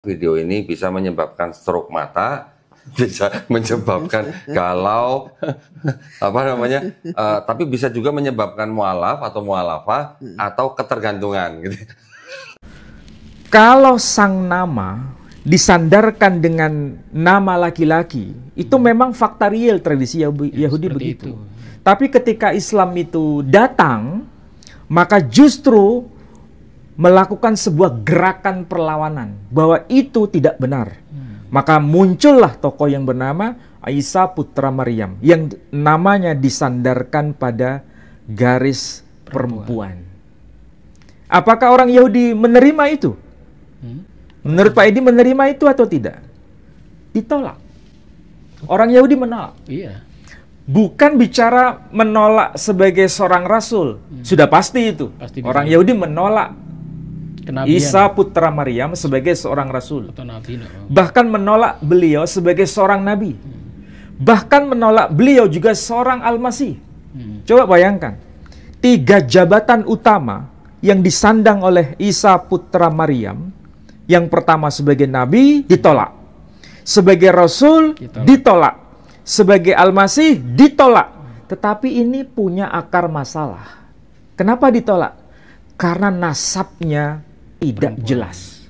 Video ini bisa menyebabkan stroke mata, bisa menyebabkan galau, tapi bisa juga menyebabkan mualaf atau mualafah atau ketergantungan. Gitu. Kalau sang nama disandarkan dengan nama laki-laki, itu memang fakta real tradisi Yahudi begitu. Tapi ketika Islam itu datang, maka justru melakukan sebuah gerakan perlawanan bahwa itu tidak benar. Maka muncullah tokoh yang bernama Isa putra Maryam yang namanya disandarkan pada garis perempuan. Apakah orang Yahudi menerima itu? Menurut Pak Edi menerima itu atau tidak? Ditolak. Orang Yahudi menolak. Iya. Bukan bicara menolak sebagai seorang rasul. Sudah pasti itu. Orang Yahudi menolak kenabian. Isa putra Maryam sebagai seorang rasul. Atau nabi, bahkan menolak beliau sebagai seorang nabi. Bahkan menolak beliau juga seorang Al-Masih. Coba bayangkan, 3 jabatan utama yang disandang oleh Isa putra Maryam. Yang pertama sebagai nabi ditolak, sebagai rasul ditolak, sebagai Al-Masih ditolak. Tetapi ini punya akar masalah. Kenapa ditolak? Karena nasabnya tidak jelas.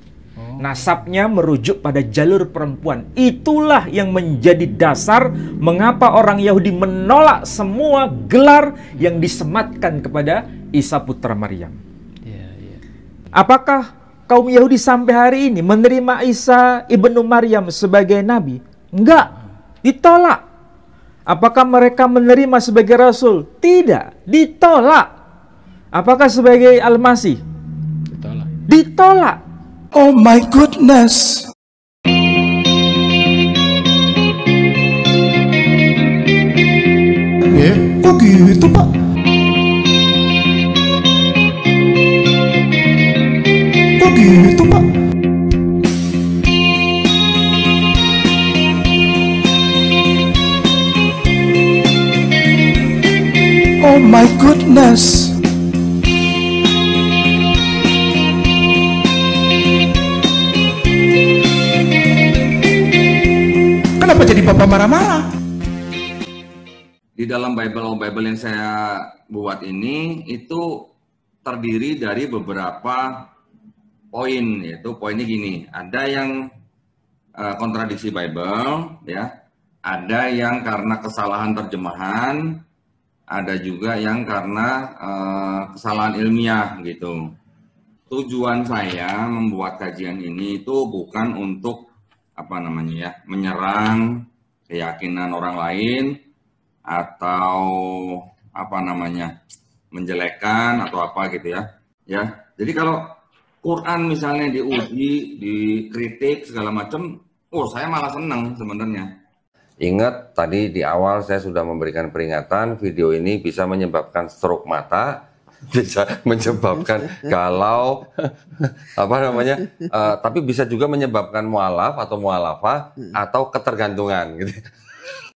Nasabnya merujuk pada jalur perempuan. Itulah yang menjadi dasar mengapa orang Yahudi menolak semua gelar yang disematkan kepada Isa putra Maryam. Apakah kaum Yahudi sampai hari ini menerima Isa ibnu Maryam sebagai nabi? Enggak, ditolak. Apakah mereka menerima sebagai rasul? Tidak, ditolak. Apakah sebagai Al-Masih? Ditolak. Ditolak. Oh my goodness. Kok gitu, Pak? Kok gitu, Pak? Oh my goodness. Kenapa jadi Bapak marah-marah? Di dalam Bible yang saya buat ini itu terdiri dari beberapa poin, yaitu poinnya gini, ada yang kontradiksi Bible, ya, ada yang karena kesalahan terjemahan, ada juga yang karena kesalahan ilmiah gitu. Tujuan saya membuat kajian ini itu bukan untuk menyerang keyakinan orang lain atau menjelekkan atau apa gitu ya. Jadi kalau Quran misalnya diuji, dikritik segala macam, saya malah senang sebenarnya. Ingat tadi di awal saya sudah memberikan peringatan, video ini bisa menyebabkan stroke mata, bisa menyebabkan galau, tapi bisa juga menyebabkan mualaf atau mualafah atau ketergantungan gitu.